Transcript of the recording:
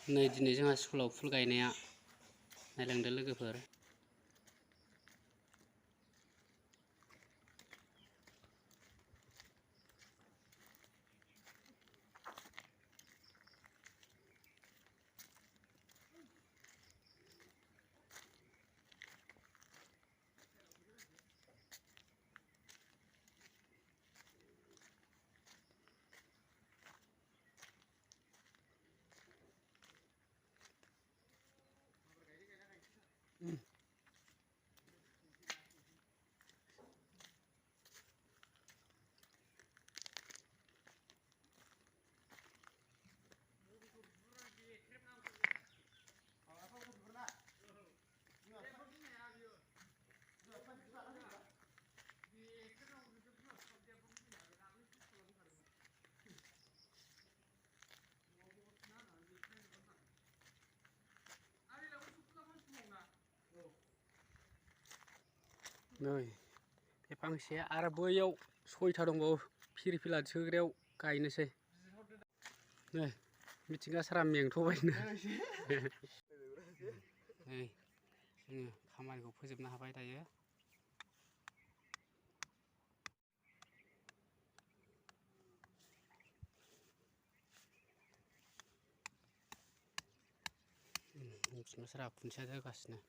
नै दिनै जोंहा स्कुलाव फुल गायनाया नायलांदो लोगोफोर। नै बे फांसेया आरो बैयाव सयथा दंबावो फिरफिला सोग्रायाव गायनोसै। नै मिथिंगा सारा मेंथ'बायनो। नै जोङो खामानिखौ फोजोबनो हाबाय दायो। बिमा सारा खुन्थिया होगासिनो।